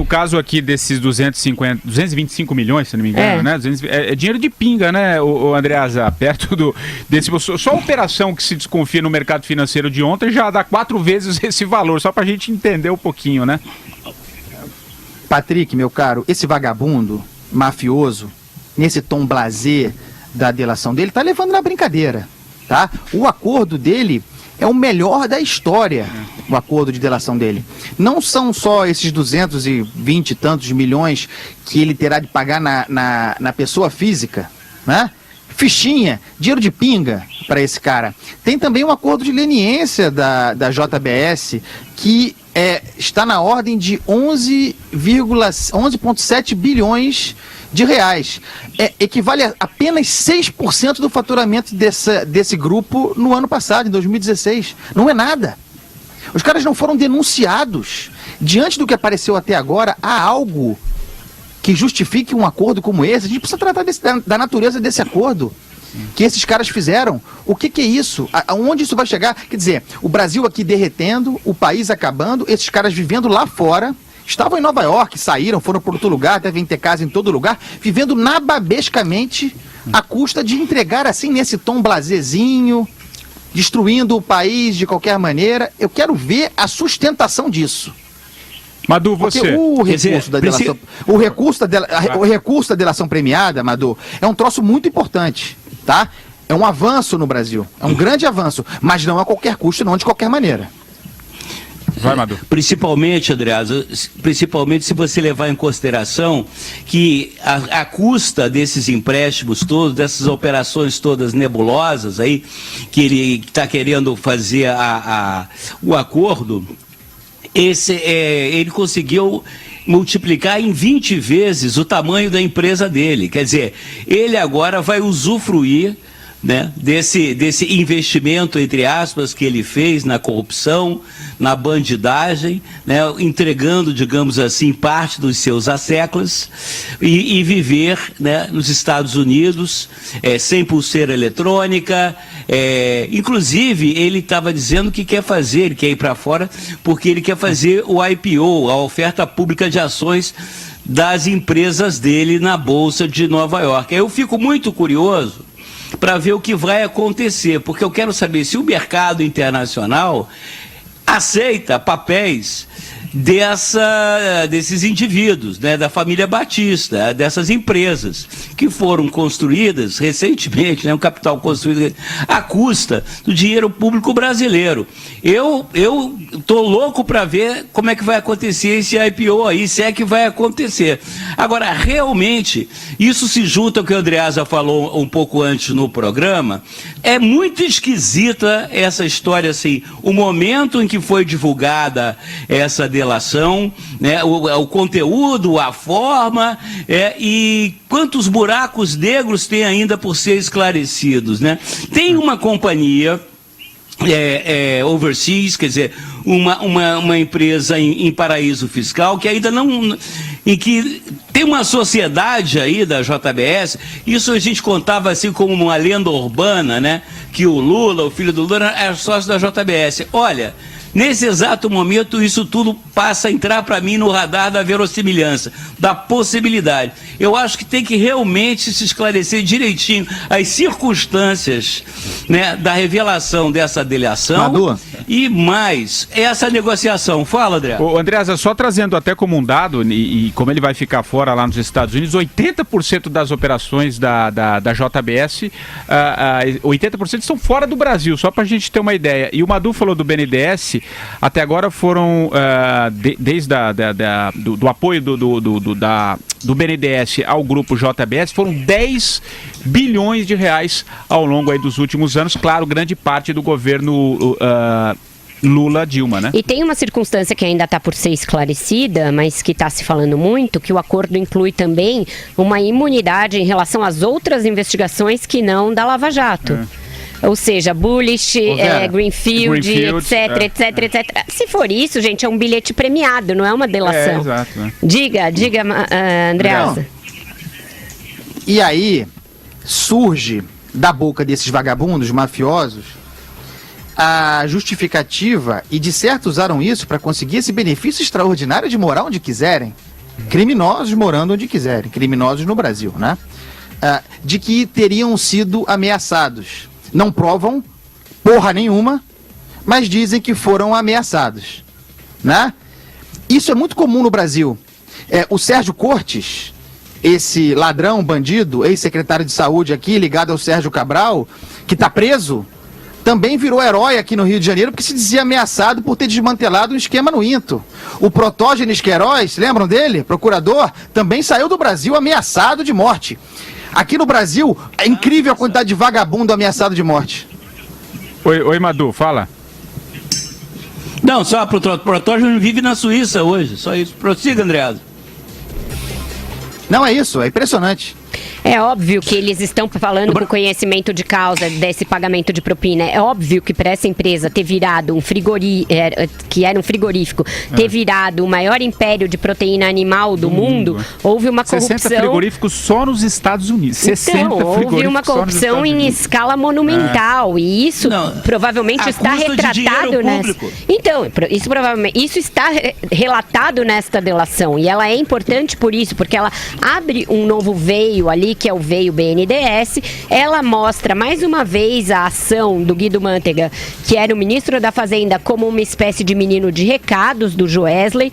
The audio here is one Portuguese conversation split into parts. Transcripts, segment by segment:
caso aqui desses 225 milhões, se não me engano, né? É dinheiro de pinga, né, o Andreasa? Perto desse... Só a operação que se desconfia no mercado financeiro de ontem já dá 4 vezes esse valor, só pra gente entender um pouquinho, né? Patrick, meu caro, esse vagabundo mafioso, nesse tom blasé da delação dele, tá levando na brincadeira, tá? O acordo dele é o melhor da história, o acordo de delação dele. Não são só esses 220 e tantos milhões que ele terá de pagar na pessoa física, né? Fichinha, dinheiro de pinga para esse cara. Tem também um acordo de leniência da JBS que está na ordem de 11,7 bilhões de reais. Equivale a apenas 6% do faturamento desse grupo no ano passado, em 2016. Não é nada. Os caras não foram denunciados. Diante do que apareceu até agora, há algo que justifique um acordo como esse. A gente precisa tratar da natureza desse acordo que esses caras fizeram. O que é isso? Aonde isso vai chegar? Quer dizer, o Brasil aqui derretendo, o país acabando, esses caras vivendo lá fora, estavam em Nova York, saíram, foram para outro lugar, devem ter casa em todo lugar, vivendo nababescamente à custa de entregar assim nesse tom blazezinho, destruindo o país de qualquer maneira. Eu quero ver a sustentação disso. Madu, você... O recurso da delação premiada, Madu, é um troço muito importante, tá? É um avanço no Brasil, é um grande avanço, mas não a qualquer custo, não de qualquer maneira. Vai, Madu. Principalmente, Andreasa, se você levar em consideração que a custa desses empréstimos todos, dessas operações todas nebulosas aí, que ele está querendo fazer o acordo, ele conseguiu multiplicar em 20 vezes o tamanho da empresa dele. Quer dizer, ele agora vai usufruir, né, desse investimento, entre aspas, que ele fez na corrupção, na bandidagem, né, entregando, digamos assim, parte dos seus asséculos e viver, né, nos Estados Unidos, sem pulseira eletrônica. Inclusive, ele estava dizendo que ele quer ir para fora porque ele quer fazer o IPO, a oferta pública de ações das empresas dele na Bolsa de Nova York. Eu fico muito curioso para ver o que vai acontecer, porque eu quero saber se o mercado internacional aceita papéis desses indivíduos, né, da família Batista, dessas empresas que foram construídas recentemente, né, um capital construído à custa do dinheiro público brasileiro. Eu tô louco para ver como é que vai acontecer esse IPO aí, se é que vai acontecer. Agora, realmente, isso se junta ao que o Andreasa falou um pouco antes no programa. É muito esquisita essa história, assim, o momento em que foi divulgada essa delação, né, o conteúdo, a forma, e quantos buracos negros tem ainda por ser esclarecidos, né? Tem uma companhia overseas, quer dizer, uma empresa em paraíso fiscal que ainda não, em que tem uma sociedade aí da JBS. Isso a gente contava assim como uma lenda urbana, né, que o Lula, o filho do Lula, era sócio da JBS. Olha, nesse exato momento, isso tudo passa a entrar para mim no radar da verossimilhança, da possibilidade. Eu acho que tem que realmente se esclarecer direitinho as circunstâncias, né, da revelação dessa delação. Madu. E mais, essa negociação. Fala, André. Ô, Andreasa, só trazendo até como um dado, e como ele vai ficar fora lá nos Estados Unidos, 80% das operações da JBS, 80% estão fora do Brasil, só para a gente ter uma ideia. E o Madu falou do BNDES. Até agora foram, desde do apoio do BNDES ao grupo JBS, foram 10 bilhões de reais ao longo aí dos últimos anos. Claro, grande parte do governo Lula-Dilma, né? E tem uma circunstância que ainda está por ser esclarecida, mas que está se falando muito, que o acordo inclui também uma imunidade em relação às outras investigações que não da Lava Jato. Ou seja, Bullish, Greenfield, etc. Se for isso, gente, é um bilhete premiado, não é uma delação. Exato. Né? Diga, Andreasa. E aí, surge da boca desses vagabundos mafiosos a justificativa, e de certo usaram isso para conseguir esse benefício extraordinário de morar onde quiserem, criminosos morando onde quiserem, criminosos no Brasil, né? De que teriam sido ameaçados. Não provam porra nenhuma, mas dizem que foram ameaçados, né? Isso é muito comum no Brasil. O Sérgio Cortes, esse ladrão, bandido, ex-secretário de saúde aqui, ligado ao Sérgio Cabral, que está preso, também virou herói aqui no Rio de Janeiro porque se dizia ameaçado por ter desmantelado um esquema no INTO. O Protógenes Queiroz, lembram dele? Procurador, também saiu do Brasil ameaçado de morte. Aqui no Brasil, é incrível a quantidade de vagabundo ameaçado de morte. Oi, Madu, fala. Não, só o Protógenes vive na Suíça hoje, só isso. Prossiga, Andreasa. Não é isso, é impressionante. É óbvio que eles estão falando com conhecimento de causa desse pagamento de propina. É óbvio que para essa empresa ter virado que era um frigorífico, ter virado o maior império de proteína animal do mundo, houve uma corrupção. 60 frigoríficos só nos Estados Unidos. 60 então, houve uma corrupção em escala monumental. E isso provavelmente está retratado nessa. Então, isso está relatado nesta delação. E ela é importante por isso, porque ela abre um novo veio ali, que é o veio BNDES. Ela mostra mais uma vez a ação do Guido Mantega, que era o ministro da Fazenda, como uma espécie de menino de recados do Joesley,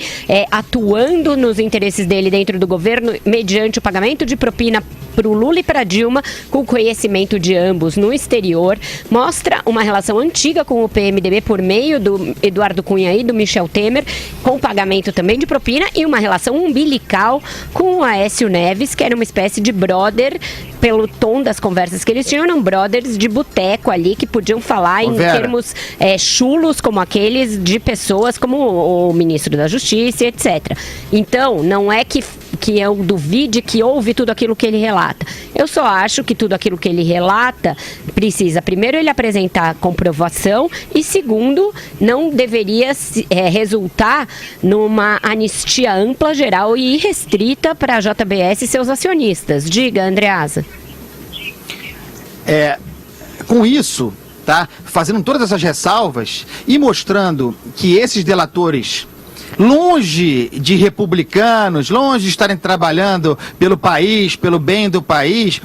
atuando nos interesses dele dentro do governo, mediante o pagamento de propina para o Lula e para a Dilma, com conhecimento de ambos no exterior. Mostra uma relação antiga com o PMDB por meio do Eduardo Cunha e do Michel Temer, com pagamento também de propina, e uma relação umbilical com o Aécio Neves, que era uma espécie de brother, pelo tom das conversas que eles tinham, eram brothers de boteco ali, que podiam falar em termos chulos, como aqueles de pessoas como o ministro da Justiça, etc. Então, não é que eu duvide que houve tudo aquilo que ele relata. Eu só acho que tudo aquilo que ele relata precisa, primeiro, ele apresentar comprovação e, segundo, não deveria resultar numa anistia ampla, geral e irrestrita para a JBS e seus acionistas. Diga, Andreasa. Com isso, tá, fazendo todas essas ressalvas e mostrando que esses delatores, longe de republicanos, longe de estarem trabalhando pelo país, pelo bem do país,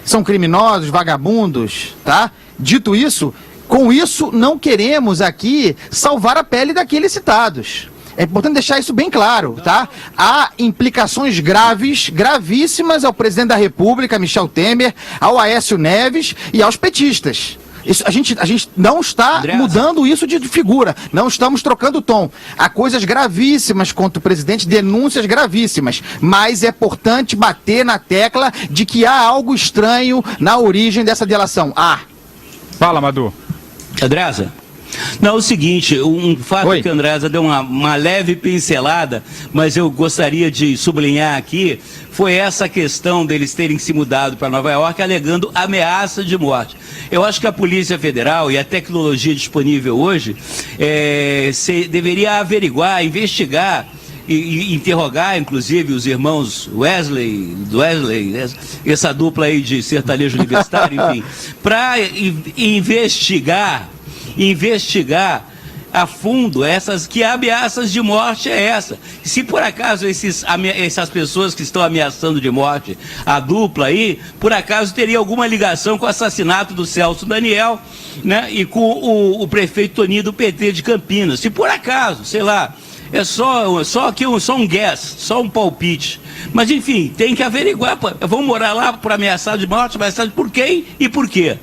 são criminosos, vagabundos, tá? Dito isso, com isso não queremos aqui salvar a pele daqueles citados. É importante deixar isso bem claro, tá? Há implicações graves, gravíssimas ao presidente da República, Michel Temer, ao Aécio Neves e aos petistas. Isso, a gente não está mudando isso de figura, não estamos trocando tom. Há coisas gravíssimas contra o presidente, denúncias gravíssimas, mas é importante bater na tecla de que há algo estranho na origem dessa delação. Fala, Madu. Andreasa. Não, é o seguinte, um fato que a Andreasa deu uma leve pincelada, mas eu gostaria de sublinhar aqui, foi essa questão deles terem se mudado para Nova York alegando ameaça de morte. Eu acho que a Polícia Federal e a tecnologia disponível hoje deveria averiguar, investigar e interrogar, inclusive, os irmãos Wesley, essa dupla aí de sertanejo universitário, enfim, para investigar a fundo que ameaças de morte é essa. Se por acaso essas pessoas que estão ameaçando de morte a dupla aí, por acaso teria alguma ligação com o assassinato do Celso Daniel, né, e com o prefeito Toninho do PT de Campinas. Se por acaso, sei lá, é só um guess, só um palpite. Mas enfim, tem que averiguar. Vão morar lá por ameaçar de morte, ameaçar por quem e por quê?